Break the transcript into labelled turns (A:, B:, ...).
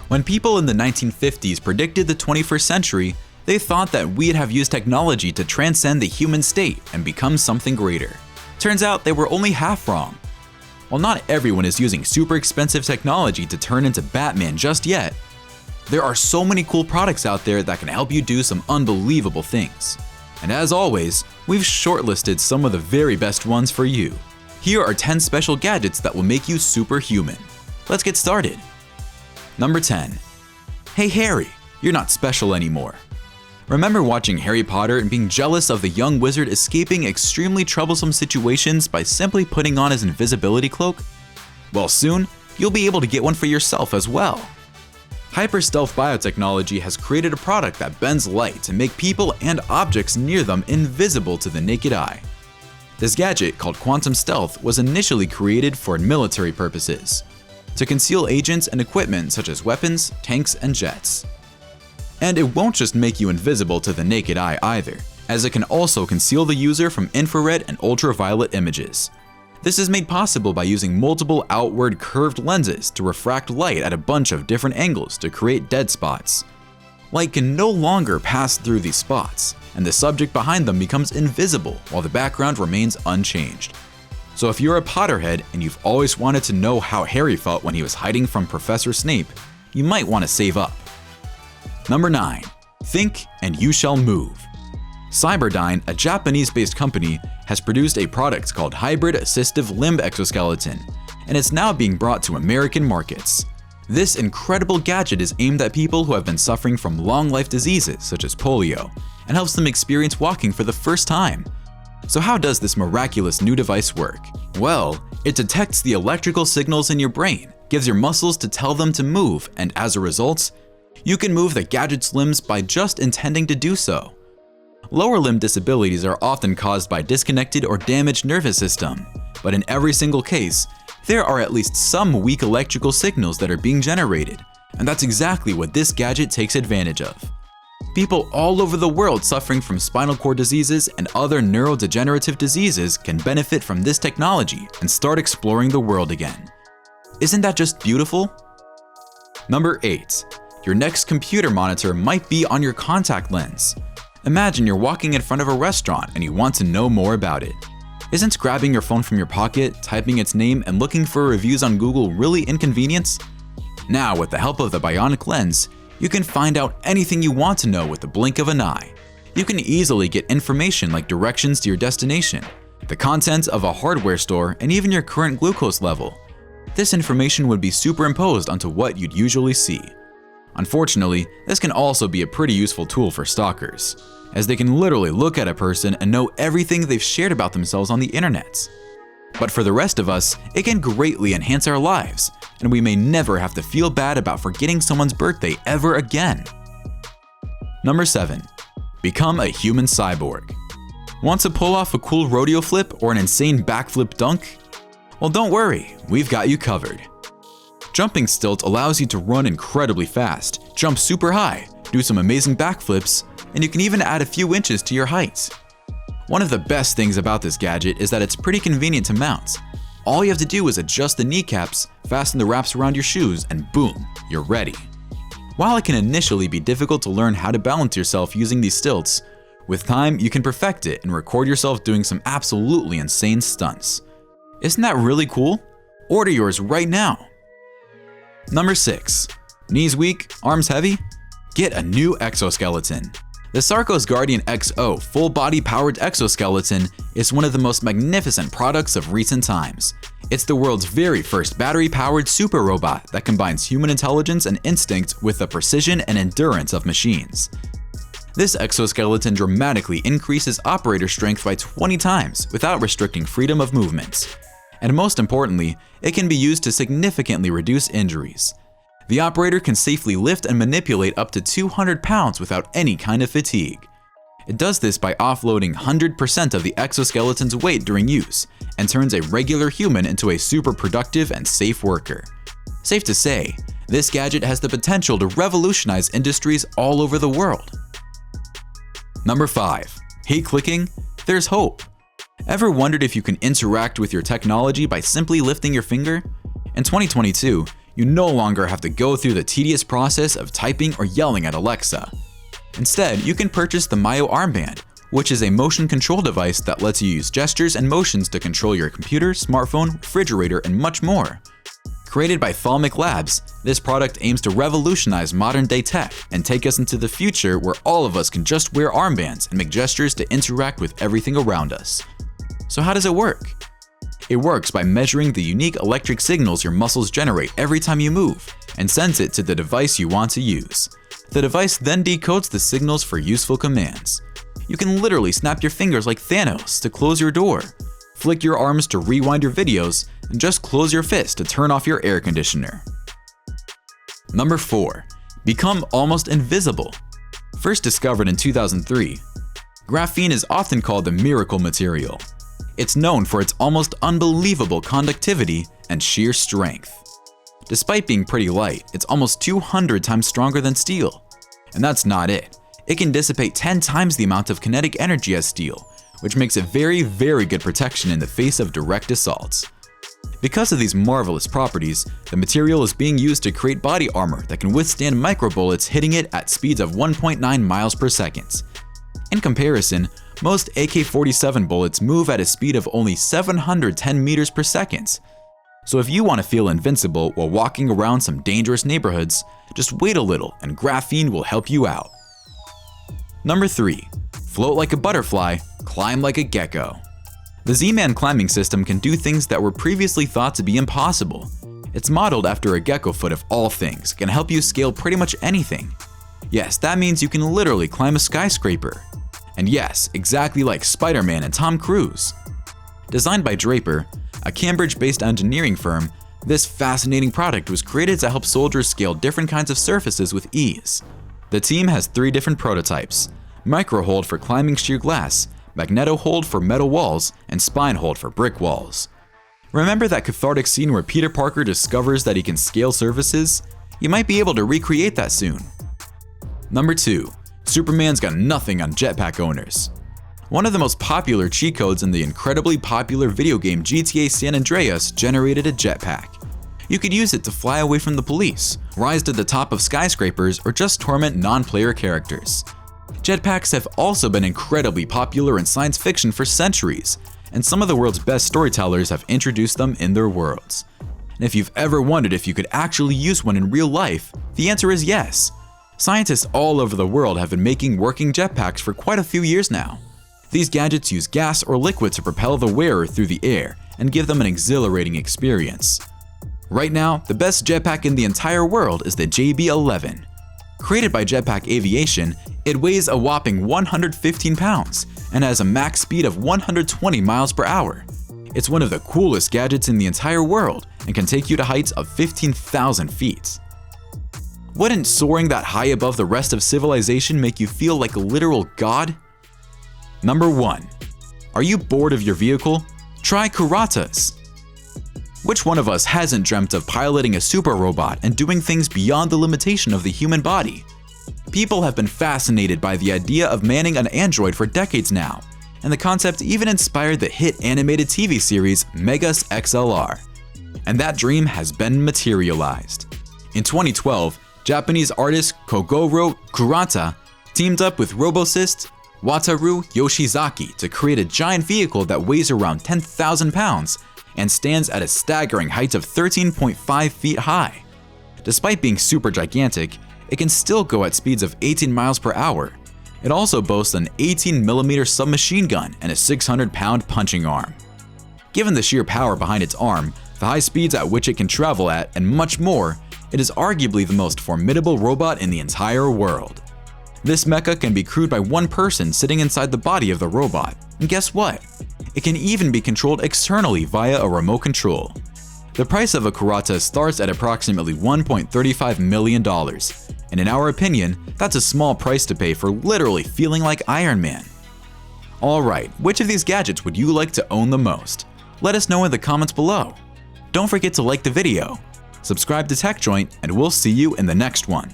A: When people in the 1950s predicted the 21st century, they thought that we'd have used technology to transcend the human state and become something greater. Turns out they were only half wrong. While not everyone is using super expensive technology to turn into Batman just yet, there are so many cool products out there that can help you do some unbelievable things. And as always, we've shortlisted some of the very best ones for you. Here are 10 special gadgets that will make you superhuman. Let's get started. Number 10. Hey Harry, you're not special anymore. Remember watching Harry Potter and being jealous of the young wizard escaping extremely troublesome situations by simply putting on his invisibility cloak? Well, soon, you'll be able to get one for yourself as well. Hyperstealth Biotechnology has created a product that bends light to make people and objects near them invisible to the naked eye. This gadget, called Quantum Stealth, was initially created for military purposes, to conceal agents and equipment such as weapons, tanks, and jets. And it won't just make you invisible to the naked eye either, as it can also conceal the user from infrared and ultraviolet images. This is made possible by using multiple outward curved lenses to refract light at a bunch of different angles to create dead spots. Light can no longer pass through these spots, and the subject behind them becomes invisible while the background remains unchanged. So if you're a Potterhead and you've always wanted to know how Harry felt when he was hiding from Professor Snape, you might want to save up. Number 9. Think and you shall move. Cyberdyne, a Japanese-based company, has produced a product called Hybrid Assistive Limb Exoskeleton, and it's now being brought to American markets. This incredible gadget is aimed at people who have been suffering from long life diseases such as polio, and helps them experience walking for the first time. So how does this miraculous new device work? Well, it detects the electrical signals in your brain, gives your muscles to tell them to move, and as a result, you can move the gadget's limbs by just intending to do so. Lower limb disabilities are often caused by disconnected or damaged nervous system, but in every single case, there are at least some weak electrical signals that are being generated, and that's exactly what this gadget takes advantage of. People all over the world suffering from spinal cord diseases and other neurodegenerative diseases can benefit from this technology and start exploring the world again. Isn't that just beautiful? Number 8. Your next computer monitor might be on your contact lens. Imagine you're walking in front of a restaurant and you want to know more about it. Isn't grabbing your phone from your pocket, typing its name, and looking for reviews on Google really inconvenient? Now, with the help of the Bionic Lens, you can find out anything you want to know with the blink of an eye. You can easily get information like directions to your destination, the contents of a hardware store, and even your current glucose level. This information would be superimposed onto what you'd usually see. Unfortunately, this can also be a pretty useful tool for stalkers, as they can literally look at a person and know everything they've shared about themselves on the internet. But for the rest of us, it can greatly enhance our lives, and we may never have to feel bad about forgetting someone's birthday ever again. Number 7. Become a human cyborg. Want to pull off a cool rodeo flip or an insane backflip dunk? Well, don't worry, we've got you covered. Jumping Stilt allows you to run incredibly fast, jump super high, do some amazing backflips, and you can even add a few inches to your height. One of the best things about this gadget is that it's pretty convenient to mount. All you have to do is adjust the kneecaps, fasten the wraps around your shoes, and boom, you're ready. While it can initially be difficult to learn how to balance yourself using these stilts, with time you can perfect it and record yourself doing some absolutely insane stunts. Isn't that really cool? Order yours right now. Number 6. Knees weak, arms heavy? Get a new exoskeleton. The Sarcos Guardian XO full-body powered exoskeleton is one of the most magnificent products of recent times. It's the world's very first battery-powered super robot that combines human intelligence and instinct with the precision and endurance of machines. This exoskeleton dramatically increases operator strength by 20 times without restricting freedom of movement. And most importantly, it can be used to significantly reduce injuries. The operator can safely lift and manipulate up to 200 pounds without any kind of fatigue. It does this by offloading 100% of the exoskeleton's weight during use and turns a regular human into a super productive and safe worker. Safe to say, this gadget has the potential to revolutionize industries all over the world. Number 5. Hate clicking? There's hope. Ever wondered if you can interact with your technology by simply lifting your finger? In 2022, You no longer have to go through the tedious process of typing or yelling at Alexa. Instead, you can purchase the Myo armband, which is a motion control device that lets you use gestures and motions to control your computer, smartphone, refrigerator, and much more. Created by Thalmic Labs, this product aims to revolutionize modern-day tech and take us into the future where all of us can just wear armbands and make gestures to interact with everything around us. So how does it work? It works by measuring the unique electric signals your muscles generate every time you move and sends it to the device you want to use. The device then decodes the signals for useful commands. You can literally snap your fingers like Thanos to close your door, flick your arms to rewind your videos, and just close your fist to turn off your air conditioner. Number 4. Become almost invisible. First discovered in 2003, graphene is often called the miracle material. It's known for its almost unbelievable conductivity and sheer strength. Despite being pretty light, it's almost 200 times stronger than steel. And that's not it. It can dissipate 10 times the amount of kinetic energy as steel, which makes it very good protection in the face of direct assaults. Because of these marvelous properties, the material is being used to create body armor that can withstand microbullets hitting it at speeds of 1.9 miles per second. In comparison, most AK-47 bullets move at a speed of only 710 meters per second. So if you want to feel invincible while walking around some dangerous neighborhoods, just wait a little and graphene will help you out. Number 3. Float like a butterfly, climb like a gecko. The Z-Man climbing system can do things that were previously thought to be impossible. It's modeled after a gecko foot of all things, can help you scale pretty much anything. Yes, that means you can literally climb a skyscraper. And yes, exactly like Spider-Man and Tom Cruise. Designed by Draper, a Cambridge-based engineering firm, this fascinating product was created to help soldiers scale different kinds of surfaces with ease. The team has 3 different prototypes: Micro Hold for climbing sheer glass, Magneto Hold for metal walls, and Spine Hold for brick walls. Remember that cathartic scene where Peter Parker discovers that he can scale surfaces? You might be able to recreate that soon. Number 2. Superman's got nothing on Jetpack Owners. One of the most popular cheat codes in the incredibly popular video game GTA San Andreas generated a jetpack. You could use it to fly away from the police, rise to the top of skyscrapers, or just torment non-player characters. Jetpacks have also been incredibly popular in science fiction for centuries, and some of the world's best storytellers have introduced them in their worlds. And if you've ever wondered if you could actually use one in real life, the answer is yes. Scientists all over the world have been making working jetpacks for quite a few years now. These gadgets use gas or liquid to propel the wearer through the air and give them an exhilarating experience. Right now, the best jetpack in the entire world is the JB-11. Created by Jetpack Aviation, it weighs a whopping 115 pounds and has a max speed of 120 miles per hour. It's one of the coolest gadgets in the entire world and can take you to heights of 15,000 feet. Wouldn't soaring that high above the rest of civilization make you feel like a literal god? Number 1. Are you bored of your vehicle? Try Kuratas. Which one of us hasn't dreamt of piloting a super robot and doing things beyond the limitation of the human body? People have been fascinated by the idea of manning an android for decades now, and the concept even inspired the hit animated TV series Megas XLR. And that dream has been materialized. In 2012, Japanese artist Kogoro Kurata teamed up with robotist Wataru Yoshizaki to create a giant vehicle that weighs around 10,000 pounds and stands at a staggering height of 13.5 feet high. Despite being super gigantic, it can still go at speeds of 18 miles per hour. It also boasts an 18mm submachine gun and a 600-pound punching arm. Given the sheer power behind its arm, the high speeds at which it can travel at, and much more, it is arguably the most formidable robot in the entire world. This mecha can be crewed by one person sitting inside the body of the robot. And guess what? It can even be controlled externally via a remote control. The price of a Kurata starts at approximately $1.35 million, and in our opinion, that's a small price to pay for literally feeling like Iron Man. Alright, which of these gadgets would you like to own the most? Let us know in the comments below. Don't forget to like the video, subscribe to TechJoint, and we'll see you in the next one.